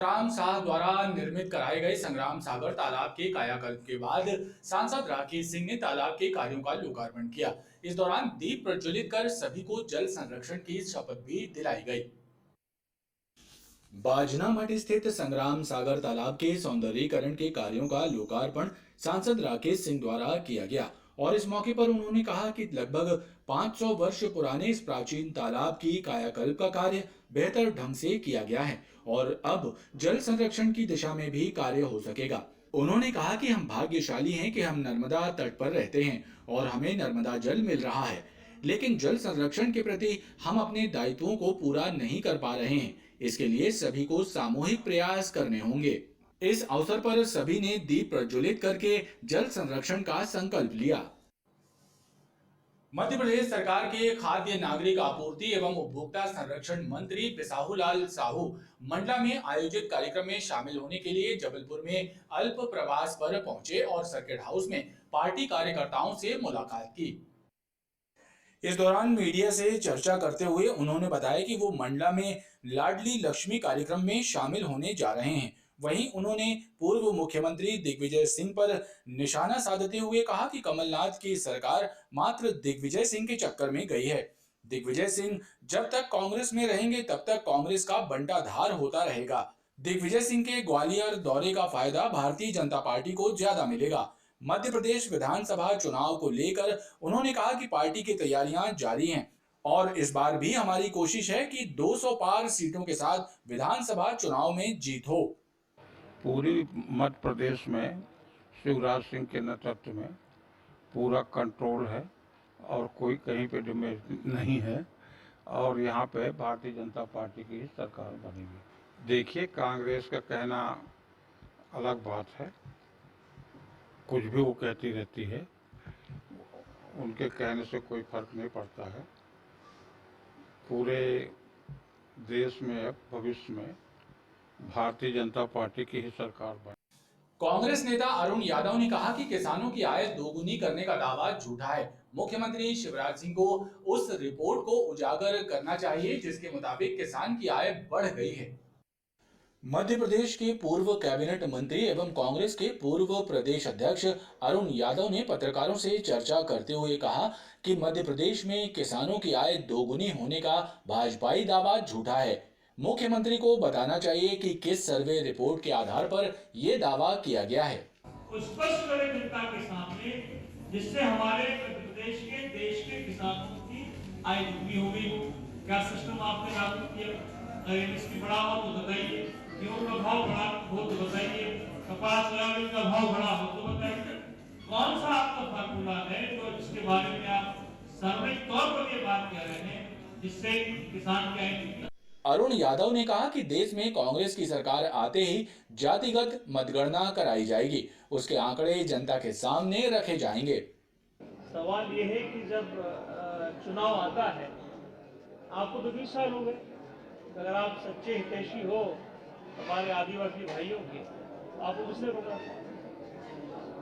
राम शाह द्वारा निर्मित कराए गए संग्राम सागर तालाब के कायाकल्प के बाद सांसद राकेश सिंह ने तालाब के कार्यों का लोकार्पण किया। इस दौरान दीप प्रज्वलित कर सभी को जल संरक्षण की शपथ भी दिलाई गई। बाजना मठ स्थित संग्राम सागर तालाब के सौंदर्यीकरण के कार्यों का लोकार्पण सांसद राकेश सिंह द्वारा किया गया और इस मौके पर उन्होंने कहा कि लगभग 500 वर्ष पुराने इस प्राचीन तालाब की कायाकल्प का कार्य बेहतर ढंग से किया गया है और अब जल संरक्षण की दिशा में भी कार्य हो सकेगा। उन्होंने कहा कि हम भाग्यशाली हैं कि हम नर्मदा तट पर रहते हैं और हमें नर्मदा जल मिल रहा है, लेकिन जल संरक्षण के प्रति हम अपने दायित्वों को पूरा नहीं कर पा रहे हैं। इसके लिए सभी को सामूहिक प्रयास करने होंगे। इस अवसर पर सभी ने दीप प्रज्वलित करके जल संरक्षण का संकल्प लिया। मध्य प्रदेश सरकार के खाद्य नागरिक आपूर्ति एवं उपभोक्ता संरक्षण मंत्री बिसाहूलाल साहू मंडला में आयोजित कार्यक्रम में शामिल होने के लिए जबलपुर में अल्प प्रवास पर पहुंचे और सर्किट हाउस में पार्टी कार्यकर्ताओं से मुलाकात की। इस दौरान मीडिया से चर्चा करते हुए उन्होंने बताया कि वो मंडला में लाडली लक्ष्मी कार्यक्रम में शामिल होने जा रहे हैं। वहीं उन्होंने पूर्व मुख्यमंत्री दिग्विजय सिंह पर निशाना साधते हुए कहा कि कमलनाथ की सरकार मात्र दिग्विजय सिंह के चक्कर में गई है। दिग्विजय सिंह जब तक कांग्रेस में रहेंगे तब तक कांग्रेस का बंटाधार होता रहेगा। दिग्विजय सिंह के ग्वालियर दौरे का फायदा भारतीय जनता पार्टी को ज्यादा मिलेगा। मध्य प्रदेश विधानसभा चुनाव को लेकर उन्होंने कहा कि पार्टी की तैयारियां जारी हैं और इस बार भी हमारी कोशिश है कि 200 पार सीटों के साथ विधानसभा चुनाव में जीत हो। पूरी मध्य प्रदेश में शिवराज सिंह के नेतृत्व में पूरा कंट्रोल है और कोई कहीं पे डैमेज नहीं है और यहाँ पे भारतीय जनता पार्टी की सरकार बनेगी। देखिए, कांग्रेस का कहना अलग बात है, कुछ भी वो कहती रहती है, उनके कहने से कोई फर्क नहीं पड़ता है। पूरे देश में अब भविष्य में भारतीय जनता पार्टी की ही सरकार बने। कांग्रेस नेता अरुण यादव ने कहा कि किसानों की आय दोगुनी करने का दावा झूठा है। मुख्यमंत्री शिवराज सिंह को उस रिपोर्ट को उजागर करना चाहिए जिसके मुताबिक किसान की आय बढ़ गई है। मध्य प्रदेश के पूर्व कैबिनेट मंत्री एवं कांग्रेस के पूर्व प्रदेश अध्यक्ष अरुण यादव ने पत्रकारों से चर्चा करते हुए कहा कि मध्य प्रदेश में किसानों की आय दोगुनी होने का भाजपाई दावा झूठा है। मुख्यमंत्री को बताना चाहिए कि किस सर्वे रिपोर्ट के आधार पर यह दावा किया गया है। स्पष्ट करें जनता के सामने, जिससे हमारे प्रदेश के देश के किसानों की आय दुगनी हो गई। क्या सिस्टम आपने लागू किया? अगर इसकी बढ़ा हो तो बताइए, गेहूं का भाव बढ़ा हो तो बताइए, कपास सोयाबीन का भाव बढ़ा हो तो बताइए। कौन सा आपका फार्मूला है जो जिसके बारे में आप सार्वजनिक तौर पर ये बात कह रहे हैं जिससे किसान की आय? अरुण यादव ने कहा कि देश में कांग्रेस की सरकार आते ही जातिगत मतगणना कराई जाएगी, उसके आंकड़े जनता के सामने रखे जाएंगे। सवाल ये है कि जब चुनाव आता है, आपको तो 20 साल हो गए, अगर आप सच्चे हितैषी हो हमारे आदिवासी भाइयों के, आपको किसने रोका?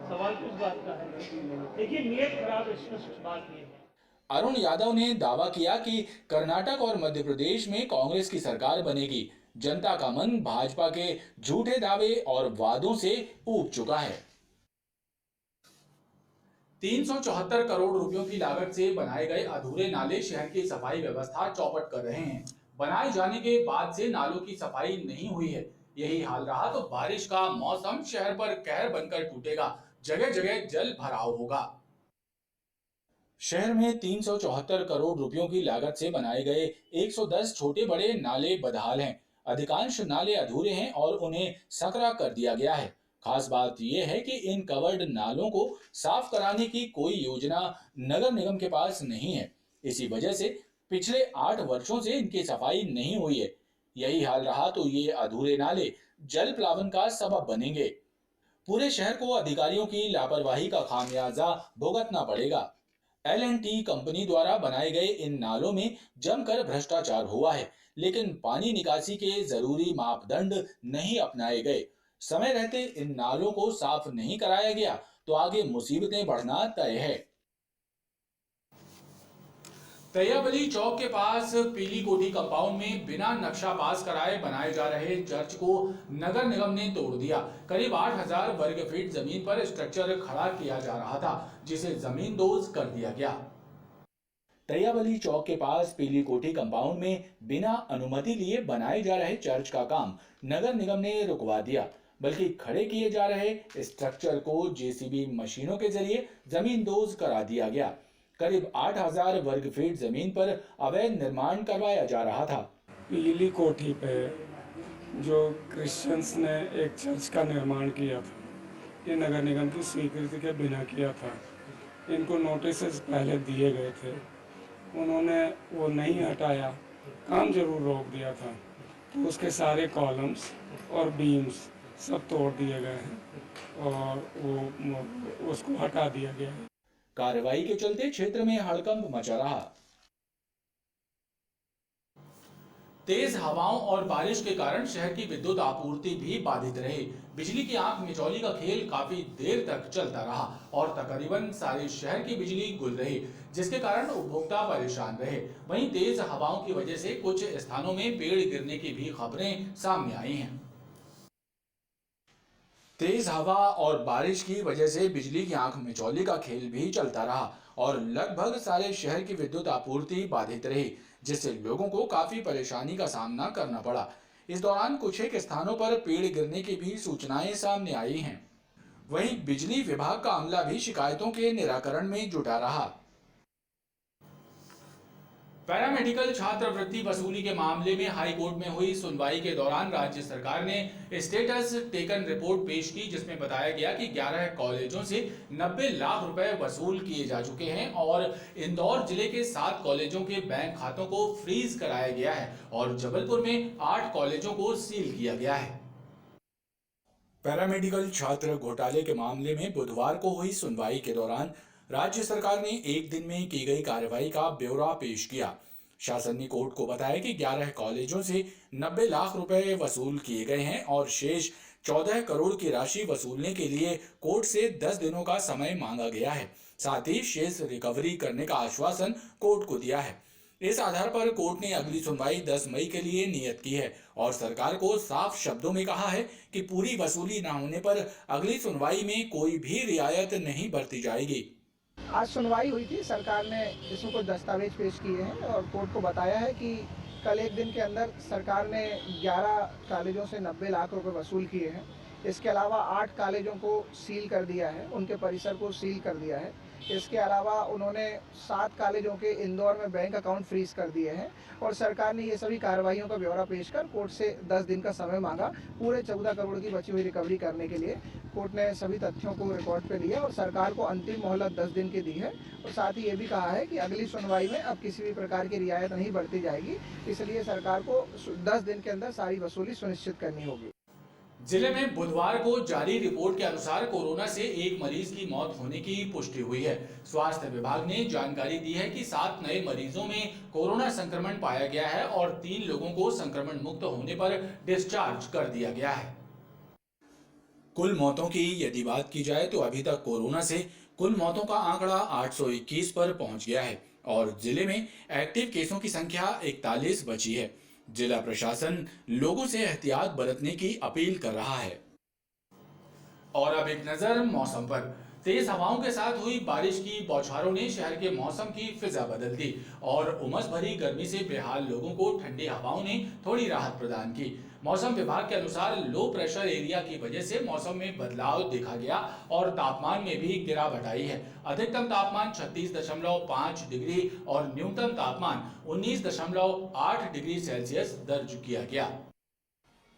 सवाल किस बात का है? देखिए, नियत खराब, स्पष्ट बात ये है। अरुण यादव ने दावा किया कि कर्नाटक और मध्य प्रदेश में कांग्रेस की सरकार बनेगी। जनता का मन भाजपा के झूठे दावे और वादों से ऊब चुका है। 374 करोड़ रुपयों की लागत से बनाए गए अधूरे नाले शहर की सफाई व्यवस्था चौपट कर रहे हैं। बनाए जाने के बाद से नालों की सफाई नहीं हुई है। यही हाल रहा तो बारिश का मौसम शहर पर कहर बनकर टूटेगा, जगह जगह जल भराव होगा। शहर में 374 करोड़ रुपयों की लागत से बनाए गए 110 छोटे बड़े नाले बदहाल हैं। अधिकांश नाले अधूरे हैं और उन्हें सकरा कर दिया गया है। खास बात यह है कि इन कवर्ड नालों को साफ कराने की कोई योजना नगर निगम के पास नहीं है। इसी वजह से पिछले 8 वर्षों से इनकी सफाई नहीं हुई है। यही हाल रहा तो ये अधूरे नाले जल प्लावन का सबब बनेंगे। पूरे शहर को अधिकारियों की लापरवाही का खामियाजा भुगतना पड़ेगा। L&T कंपनी द्वारा बनाए गए इन नालों में जमकर भ्रष्टाचार हुआ है, लेकिन पानी निकासी के जरूरी मापदंड नहीं अपनाए गए। समय रहते इन नालों को साफ नहीं कराया गया तो आगे मुसीबतें बढ़ना तय है। तैयबली चौक के पास पीली कोठी कंपाउंड में बिना नक्शा पास कराए बनाए जा रहे चर्च को नगर निगम ने तोड़ दिया। करीब 8000 वर्ग फीट जमीन पर स्ट्रक्चर खड़ा किया जा रहा था, जिसे जमींदोज कर दिया गया। तैयबली चौक के पास पीली कोठी कंपाउंड में बिना अनुमति लिए बनाए जा रहे चर्च का काम नगर निगम ने रुकवा दिया, बल्कि खड़े किए जा रहे स्ट्रक्चर को जेसीबी मशीनों के जरिए जमींदोज करा दिया गया। करीब 8000 वर्ग फीट जमीन पर अवैध निर्माण करवाया जा रहा था। पीली कोठी पे जो क्रिश्चियंस ने एक चर्च का निर्माण किया था, ये नगर निगम की स्वीकृति के बिना किया था। इनको नोटिस पहले दिए गए थे, उन्होंने वो नहीं हटाया, काम जरूर रोक दिया था, तो उसके सारे कॉलम्स और बीम्स सब तोड़ दिए गए हैं और वो उसको हटा दिया गया है। कार्रवाई के चलते क्षेत्र में हड़कंप मचा रहा। तेज हवाओं और बारिश के कारण शहर की विद्युत आपूर्ति भी बाधित रही। बिजली की आंख मिचौली का खेल काफी देर तक चलता रहा और तकरीबन सारे शहर की बिजली गुल रही, जिसके कारण उपभोक्ता परेशान रहे। वहीं तेज हवाओं की वजह से कुछ स्थानों में पेड़ गिरने की भी खबरें सामने आई हैं। तेज हवा और बारिश की वजह से बिजली की आंख मिचौली का खेल भी चलता रहा और लगभग सारे शहर की विद्युत आपूर्ति बाधित रही, जिससे लोगों को काफी परेशानी का सामना करना पड़ा। इस दौरान कुछ एक स्थानों पर पेड़ गिरने की भी सूचनाएं सामने आई हैं। वहीं बिजली विभाग का अमला भी शिकायतों के निराकरण में जुटा रहा। पैरामेडिकल छात्रवृत्ति वसूली के मामले में हाई कोर्ट में हुई सुनवाई के दौरान राज्य सरकार ने स्टेटस टेकन रिपोर्ट पेश की, जिसमें बताया गया कि 11 कॉलेजों से 90 लाख रुपए वसूल किए जा चुके हैं और इंदौर जिले के 7 कॉलेजों के बैंक खातों को फ्रीज कराया गया है और जबलपुर में 8 कॉलेजों को सील किया गया है। पैरामेडिकल छात्र घोटाले के मामले में बुधवार को हुई सुनवाई के दौरान राज्य सरकार ने एक दिन में की गई कार्रवाई का ब्यौरा पेश किया। शासन ने कोर्ट को बताया कि 11 कॉलेजों से 90 लाख रुपए वसूल किए गए हैं और शेष 14 करोड़ की राशि वसूलने के लिए कोर्ट से 10 दिनों का समय मांगा गया है। साथ ही शेष रिकवरी करने का आश्वासन कोर्ट को दिया है। इस आधार पर कोर्ट ने अगली सुनवाई 10 मई के लिए नियत की है और सरकार को साफ शब्दों में कहा है कि पूरी वसूली न होने पर अगली सुनवाई में कोई भी रियायत नहीं बरती जाएगी। आज सुनवाई हुई थी। सरकार ने इसमें कुछ दस्तावेज पेश किए हैं और कोर्ट को बताया है कि कल एक दिन के अंदर सरकार ने 11 कॉलेजों से 90 लाख रुपए वसूल किए हैं। इसके अलावा 8 कॉलेजों को सील कर दिया है, उनके परिसर को सील कर दिया है। इसके अलावा उन्होंने 7 कॉलेजों के इंदौर में बैंक अकाउंट फ्रीज कर दिए हैं और सरकार ने ये सभी कार्रवाइयों का ब्यौरा पेश कर कोर्ट से 10 दिन का समय मांगा। पूरे 14 करोड़ की बची हुई रिकवरी करने के लिए कोर्ट ने सभी तथ्यों को रिकॉर्ड पे लिया और सरकार को अंतिम मोहलत 10 दिन की दी है और साथ ही ये भी कहा है कि अगली सुनवाई में अब किसी भी प्रकार की रियायत नहीं बरती जाएगी, इसलिए सरकार को 10 दिन के अंदर सारी वसूली सुनिश्चित करनी होगी। जिले में बुधवार को जारी रिपोर्ट के अनुसार कोरोना से एक मरीज की मौत होने की पुष्टि हुई है। स्वास्थ्य विभाग ने जानकारी दी है कि 7 नए मरीजों में कोरोना संक्रमण पाया गया है और 3 लोगों को संक्रमण मुक्त होने पर डिस्चार्ज कर दिया गया है। कुल मौतों की यदि बात की जाए तो अभी तक कोरोना से कुल मौतों का आंकड़ा 821 पर पहुंच गया है और जिले में एक्टिव केसों की संख्या 41 बची है। जिला प्रशासन लोगों से एहतियात बरतने की अपील कर रहा है। और अब एक नजर मौसम पर। तेज हवाओं के साथ हुई बारिश की बौछारों ने शहर के मौसम की फिजा बदल दी और उमस भरी गर्मी से बेहाल लोगों को ठंडी हवाओं ने थोड़ी राहत प्रदान की। मौसम विभाग के अनुसार लो प्रेशर एरिया की वजह से मौसम में बदलाव देखा गया और तापमान में भी गिरावट आई है। अधिकतम तापमान 36.5 डिग्री और न्यूनतम तापमान 19.8 डिग्री सेल्सियस दर्ज किया गया।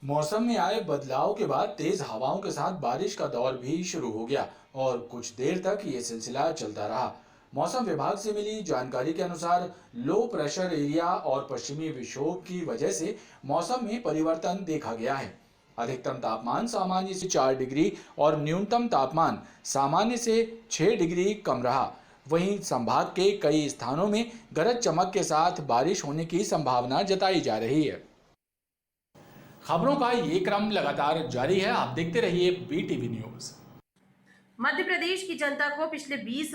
मौसम में आए बदलाव के बाद तेज हवाओं के साथ बारिश का दौर भी शुरू हो गया और कुछ देर तक ये सिलसिला चलता रहा। मौसम विभाग से मिली जानकारी के अनुसार लो प्रेशर एरिया और पश्चिमी विक्षोभ की वजह से मौसम में परिवर्तन देखा गया है। अधिकतम तापमान सामान्य से 4 डिग्री और न्यूनतम तापमान सामान्य से 6 डिग्री कम रहा। वहीं संभाग के कई स्थानों में गरज चमक के साथ बारिश होने की संभावना जताई जा रही है। खबरों का ये क्रम लगातार जारी है। आप देखते रहिए BTV न्यूज। मध्य प्रदेश की जनता को पिछले 20